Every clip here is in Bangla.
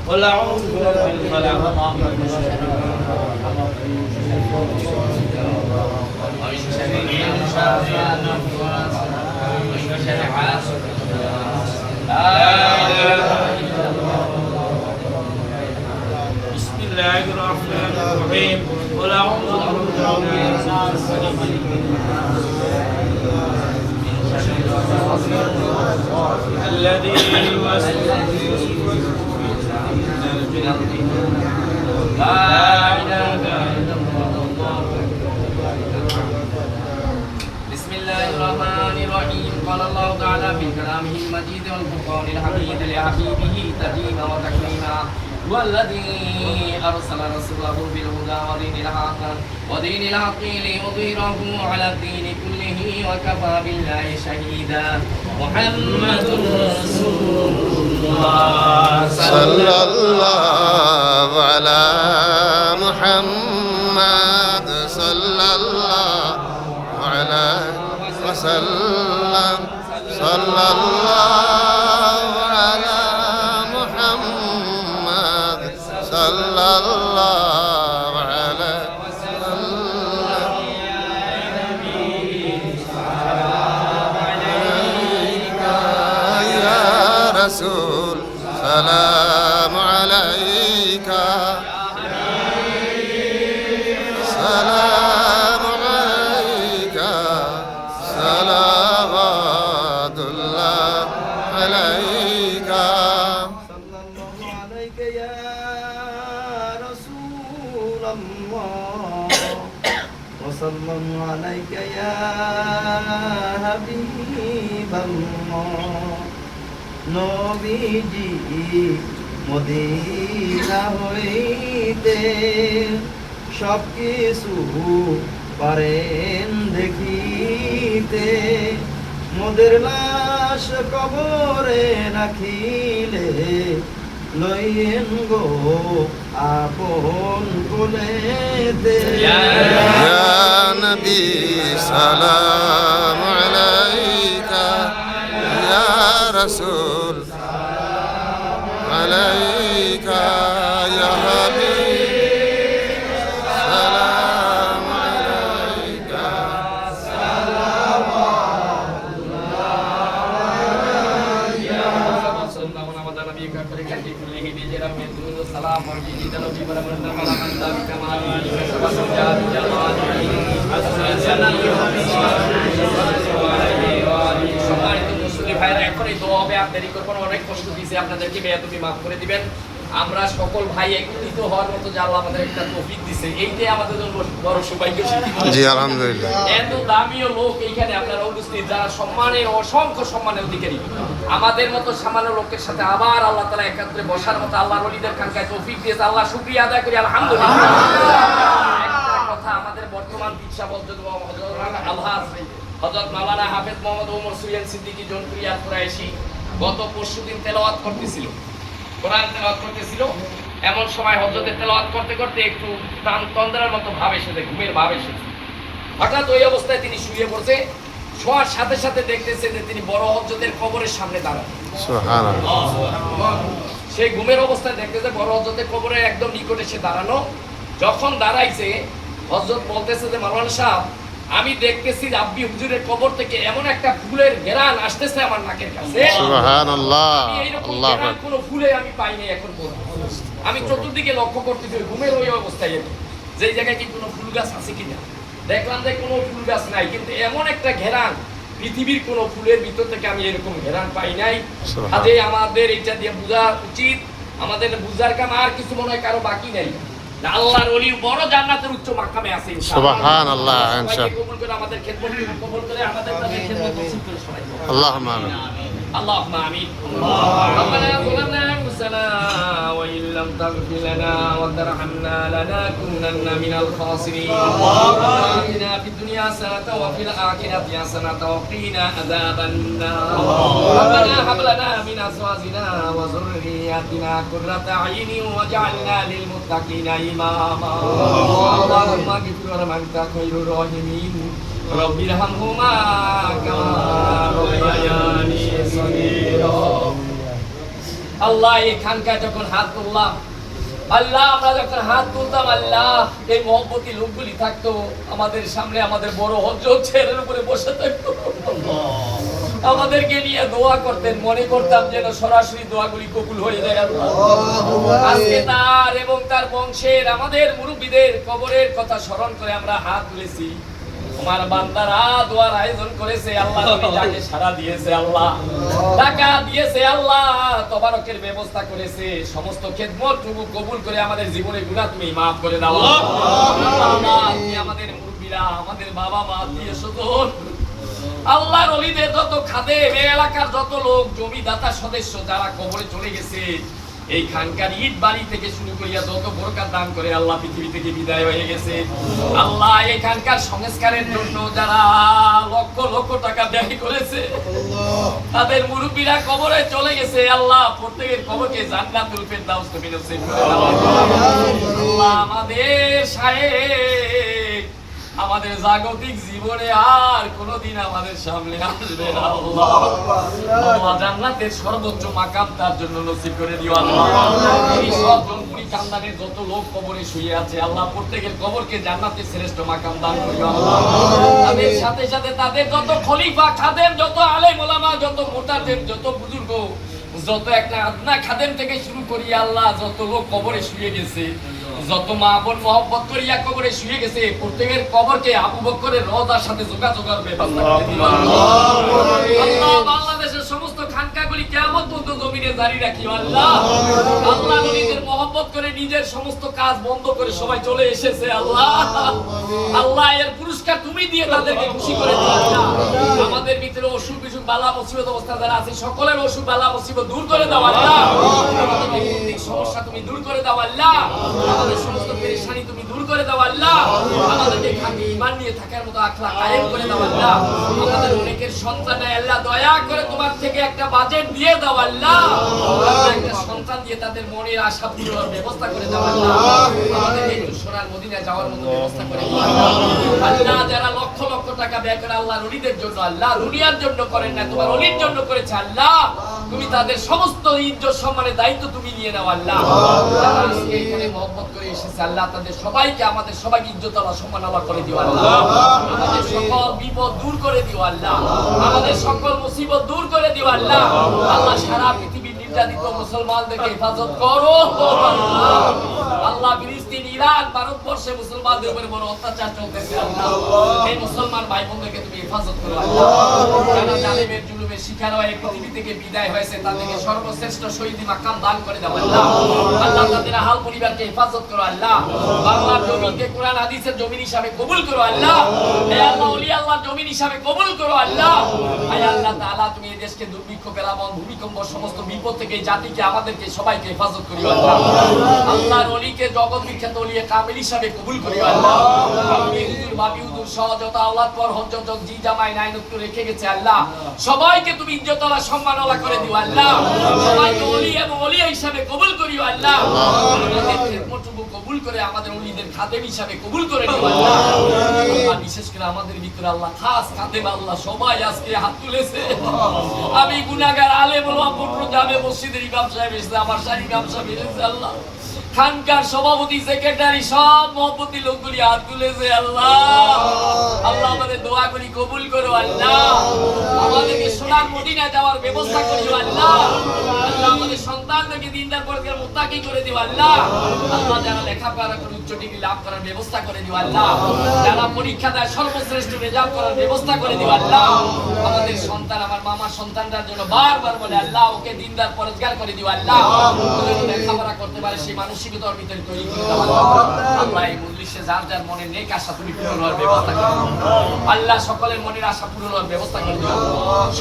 قل أعوذ برب الفلق ومن شر النفاثات ومن شر حاسد لا إله إلا الله. بسم الله الرحمن الرحيم قل أعوذ برب الناس الذي يوسوس في صدور لا إله إلا الله. بسم الله الرحمن الرحيم قال الله تعالى في كلامه المجيد والفرقان الحميد لحبيبه تهيما وتكريما والذي أرسل رسوله بالهدى ودين الحق ليظهره على الدين كله وكفى بالله شهيدا. محمد رسول الله صلى الله على محمد صلى الله عليه وسلم صلى الله على محمد صلى الله عليه وسلم عليك يا رسول سلام عليك سلام عليك صلوات الله عليك صلى الله عليك يا رسول الله وصلى الله عليك يا حبيب الله নবীজি মদিনা হইতে সব কিছু পারেন দেখিতে মোদের লাশ কবরে রাখিলে লইয়েন গো আপন কোলেতে يا نبي سلام عليك يا رسول عليك يا حبيب سلام عليك অনেক কষ্ট দিয়েছে আপনাদেরকে বেয়াদবি মাফ করে দিবেন। আমরা সকল ভাই একত্রিত হওয়ার মতো যে আল্লাহ আমাদের একটা তৌফিক দিয়েছে, এইটাই আমাদের জন্য বড় সৌভাগ্য। জি আলহামদুলিল্লাহ। এত দামিও লোক এইখানে আপনারা উপস্থিত, যারা সম্মানের অসংখ্য সম্মানের অধিকারী। আমাদের মতো সামান্য লোকের সাথে আবার আল্লাহ তাআলা একাত্রে বসার মতো আল্লাহর ওলিদের খানকায় তৌফিক দিয়েছে। আল্লাহ শুকরিয়া আদায় করি আলহামদুলিল্লাহ। একটা কথা, আমাদের বর্তমান পিচ্ছা বদ্ধ আলহাজ হযরত মাওলানা হাফেজ মোহাম্মদ ওমর সুইয়ান সিদ্দিকী জনপ্রিয়া কুরাইশি গত পরশুদিন তেলাওয়াত করতেছিল, কোরআন তেলাওয়াত করতেছিল। এমন সময় হযরতের তেলাওয়াত করতে করতে একটু প্রাণ তন্দ্রার মতো ভাব এসেছে, ঘুমের ভাব এসেছে। হঠাৎ ওই অবস্থায় তিনি শুয়ে পড়ছে, শোয়ার সাথে সাথে দেখতেছে যে তিনি বড় হযরতের কবরের সামনে দাঁড়ানো। সুবহানাল্লাহ। সেই ঘুমের অবস্থায় দেখতেছে বড় হযরতের কবরের একদম নিকটে সে দাঁড়ানো। যখন দাঁড়াইছে, হযরত বলতেছে যে মাওলানা সাহেব, আমি দেখতেছি রাব্বি হুজুরের কবর থেকে এমন একটা ফুলের ঘেরান আসতেছে আমার নাকের কাছে। সুবহানাল্লাহ। এইরকম আল্লাহু ঘেরান আকবার। কোনো ফুলে আমি পাইনি এখন পর্যন্ত। আমি চতুর্দিকে লক্ষ্য করতেছি ঘুমের ওই অবস্থায়, যেই জায়গায় কি কোনো ফুল গাছ আছে কিনা। দেখলাম যে কোনো ফুল গাছ নাই, কিন্তু এমন একটা ঘেরান পৃথিবীর কোনো ফুলের ভিতর থেকে আমি এরকম ঘেরান পাই নাই। আজকে আমাদের এটা দিয়ে বোঝা উচিত, আমাদের বুঝার কাম আর কিছু মনে হয় কারো বাকি নাই। আল্লাহর ওলি বড় জান্নাতের উচ্চ মাকামে আছে ইনশাআল্লাহ। সুবহানাল্লাহ। সবাইকে কবুল করে, আমাদের খেদমত কবুল করে, আমাদের তাদের খেদমত নসিব করে সবাই। আল্লাহুম্মা আমিন। اللهم آمين. ربنا ظلمنا أنفسنا وإن لم تغفر لنا وترحمنا لنكونن من الخاسرين. آتنا في الدنيا حسنة وفي الآخرة حسنة وقنا عذاب النار. ربنا هب لنا من أزواجنا وذرياتنا قرة أعين واجعلنا للمتقين إماما. اللهم اغفر وارحم أنت خير الراحمين. رب ارحمهما كما ربياني صغيرا. আল্লাহ এই খানকায় যখন হাত তুললাম, আল্লাহ আমরা যখন হাত তুলতাম, আল্লাহ এই মহব্বতী লোকগুলি থাকতো আমাদের সামনে, আমাদের বড় হযরত চেয়ারের উপরে বসে থাকতো, আমাদেরকে নিয়ে দোয়া করতেন। মনে করতাম যেন সরাসরি দোয়াগুলি কবুল হয়ে যায়। আল্লাহ আজকে তার এবং তার বংশের আমাদের মুরব্বীদের কবরের কথা স্মরণ করে আমরা হাত তুলেছি। তোমার বান্দারা দোয়ার আয়োজন করেছে, আল্লাহ তুমি যাকে সাড়া দিয়েছে, আল্লাহ টাকা দিয়েছে, আল্লাহ তবারকের ব্যবস্থা করেছে, সমস্ত খেদমত টুকু কবুল করে আমাদের জীবনের গুনাহ তুমি মাফ করে দাও। আল্লাহ তুমি আমাদের মুরব্বীরা, আমাদের বাবা মা, আত্মীয় স্বজন, আল্লাহর ওলিদের যত খাদেম, এই এলাকার যত লোক, জমিদাতা সদস্য যারা কবরে চলে গেছে, এই খানকার ইট বাড়ি থেকে শুরু করিয়া যত বরকত দান করে আল্লাহ পৃথিবী থেকে বিদায় হয়ে গেছে, আল্লাহ এই খানকার সংস্কারের জন্য যারা লক্ষ লক্ষ টাকা ব্যয় করেছে, তাদের মুরব্বীরা কবরে চলে গেছে, আল্লাহ প্রত্যেকের কবরকে জান্নাতুল ফেরদাউস তুমি নসিব করে দাও। আল্লাহ আমাদের শায়েখ আমাদের জাগতিক জীবনে আর কোনদিন আমাদের সামনে আসবে না। আল্লাহ আল্লাহ জান্নাতের সর্বোচ্চ মাকাম তার জন্য নসিব করে দিও। আল্লাহ এই সব জনপুরি কান্দানের যত লোক কবরে শুয়ে আছে, আল্লাহ প্রত্যেকের কবরকে জান্নাতের শ্রেষ্ঠ মাকাম দান করিও। আল্লাহ তাদের সাথে সাথে তাদের যত খলিফা খাদেম, যত আলেম ওলামা, যত মুতাজিম, যত বুজুর্গ, যত একটা আদনা খাদেম থেকে শুরু করি, আল্লাহ যত লোক কবরে শুয়ে গেছে, যত মা বোন মহব্বত করিয়া কবরে শুয়ে গেছে, প্রত্যেকের কবরকে আবু বকরের রওজার সাথে যোগাযোগের ব্যবস্থা করে দিও। আল্লাহ বাংলাদেশের সমস্ত খানকাগুলি কিয়ামত পর্যন্ত জমিনে জারি রাখিও। আল্লাহ আল্লাহ নবীদের মহব্বত করে নিজের সমস্ত কাজ বন্ধ করে সবাই চলে এসেছে, আল্লাহ আল্লাহ এর পুরস্কার তুমি দিয়ে তাদেরকে খুশি করে দিও। আল্লাহ আমাদের ভিতরে অসুখ বিসুখ বালা মুসিবত অবস্থা যারা আছে, সকলের অসুখ বালা মুসিবত দূর করে দাও। আল্লাহ আমাদের বৈদ্যুতিক সমস্যা তুমি দূর করে দাও। আল্লাহ আমাদের সমস্ত পেরেশানি তুমি দূর করে দাও। আল্লাহ আমাদেরকে খাঁটি ঈমান নিয়ে থাকার মতো আখলাক কায়েম করে দাও। আল্লাহ আমাদের অনেকের সন্তান, আল্লাহ দয়া করে তোমার থেকে একটা বাজেট দিয়ে দাও। আল্লাহ একটা সন্তান দিয়ে তাদের মনের আশা পূরণের ব্যবস্থা করে দাও। আল্লাহ আমাদের একটু সোনার মদিনায় যাওয়ার মতো ব্যবস্থা করে দাও। আল্লাহ যারা লক্ষ লক্ষ টাকা ব্যয় করে আল্লাহর ওলিদের জন্য, আল্লাহ দুনিয়ার জন্য করেন না, তোমার ওলির জন্য করেছে, আল্লাহ তুমি তাদের সমস্ত ইজ্জত সম্মানের দায়িত্ব তুমি নিয়ে নাও। আল্লাহ যারা আজকে এখানে মহব্বত করে এসেছে, আল্লাহ তাদের সবাইকে, আমাদের সবাইকে ইজ্জত আল্লাহ সম্মান আল্লাহ করে দিও। আল্লাহ আমাদের সকল বিপদ দূর করে দিও। আল্লাহ আমাদের সকল মুসিবত দূর করে দিও। আল্লাহ আল্লাহ সারা পৃথিবীর নির্যাতিত মুসলমানদেরকে হেফাজত করো। আল্লাহ ফিলিস্তিন, ইরান, ভারতবর্ষে মুসলমানদের উপরে বড় অত্যাচার চলতেছে, আল্লাহ এই মুসলমান ভাই বোনদেরকে তুমি হেফাজত করো। আল্লাহ যারা জালিমের জুলুমের শিকার হয়ে পৃথিবী থেকে বিদায় হয়েছে, তাদেরকে সর্বশ্রেষ্ঠ শহীদ মাকাম দান করে দাও। আল্লাহ আল্লাহ তাদের আহাল পরিবারকে হেফাজত করো। আল্লাহ বাংলার জমিনকে কোরআন হাদিসের জমিন হিসাবে কবুল করো। আল্লাহ হে আল্লাহ ওলি আল্লাহর জমিন হিসাবে কবুল করো। আল্লাহ হে আল্লাহ তাআলা তুমি এই দেশকে দুর্ভিক্ষ, প্লাবন, ভূমিকম্প, সমস্ত বিপদ থেকে জাতিকে, আমাদেরকে সবাইকে হেফাজত করিও। আল্লাহ আল্লাহর ওলিকে জগৎ বিখ্যাত ওলি কামিল হিসাবে কবুল করিও। আল্লাহ আমি হুজুর, ভাবি হুজুর সহ যত আওলাদ পর হযরত জি জামাই নাইনত্ব রেখে গেছে, আল্লাহ সবাইকে তুমি ইজ্জত আল্লাহ সম্মান আল্লাহ করে দিও। আল্লাহ সবাইকে ওলি এবং ওলিয়া হিসাবে কবুল করিও। আল্লাহ আমাদের খেদমতটুকু কবুল করে আমাদের ওলিদের খাদেম হিসাবে কবুল করে দিও। আল্লাহ আল্লাহ বিশেষ করে আমাদের ভিতরে আল্লাহ খাস খাদেম, আল্লাহ সবাই আজকে হাত তুলেছে। আমি গুনাহগার, আলেম ওলামা পুত্র যাবে, মসজিদের ইমাম সাহেব এসেছে, আমার শাহী ইমাম সাহেব এসেছে, আল্লাহ খানকার সভাপতি, সেক্রেটারি, সব মহব্বতী লোকগুলি হাত তুলেছে। আল্লাহ আল্লাহ আমাদের দোয়াগুলি কবুল করো। আল্লাহ আমাদেরকে সোনার মদিনায় যাওয়ার ব্যবস্থা করিও। আল্লাহ আল্লাহ আমাদের সন্তানদেরকে দিনদার পরকার মুত্তাকি করে দিও। আল্লাহ আল্লাহ যারা লেখাপড়া করে উচ্চ ডিগ্রি লাভ করার ব্যবস্থা করে দিও। আল্লাহ যারা পরীক্ষা দেয় সর্বশ্রেষ্ঠ রেজাল্ট করার ব্যবস্থা করে দিও। আল্লাহ আমাদের সন্তান, আমার মামার সন্তানদের জন্য বারবার বলে, আল্লাহ ওকে দিনদার পরহেজগার করে দিও। আল্লাহ লেখাপড়া করতে পারে সেই মানসিকতার ভিতরে তৈরি করে দাও। আল্লাহ এই মজলিসে যার যার মনে নেক আশা তুমি পূরণ হওয়ার ব্যবস্থা করে দিও। আল্লাহ সকলের মনের আশা পূরণ হওয়ার ব্যবস্থা করে দিও।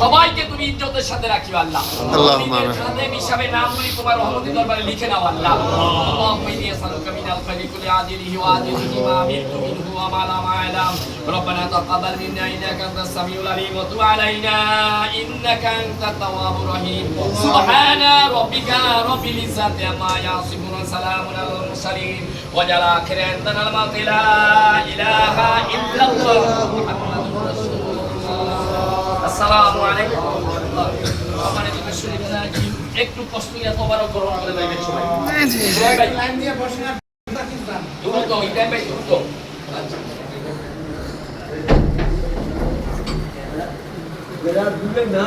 সবাইকে তুমি ইজ্জতের সাথে রাখিও। আল্লাহ নবীদের খাদেম হিসাবে নামগুলি তোমার রহমতের দরবারে লিখে নাও। আল্লাহ আল্লাহুম্মা ইন্নী আসআলুকা মিনাল খায়রি কুল্লি আজিলিহি ওয়া আজিলিহি মা আমিলতু মিনহু ওয়া মা লা মা'লাম রব্বানা তাকাব্বাল মিন্না ইন্নাকা আনতাস সামিউল আলিম ওয়া তুব আলাইনা ইন্নাকা আনতাত তাওয়াবুর রহিম সুবহানা রাব্বিকা রাব্বিল ইজ্জাতি আম্মা ইয়াসিফুন ওয়া সালামুন আলাল মুরসালিন ওয়া জালা আখিরা ইনদানাল মাউতি লা ইলাহা ইল্লাল্লাহ মুহাম্মাদুর রাসূলুল্লাহ। আসসালামু আলাইকুম ওয়া রাহমাতুল্লাহি ওয়া বারাকাতুহু। একটু কষ্ট নিয়ে তবারক গ্রহণ করে যাইবেন সবাই। ভাই লাইন দিয়ে বসে না দ্রুত ইব্রাহিম ভাই দ্রুত। আচ্ছা বেড়া দুলে না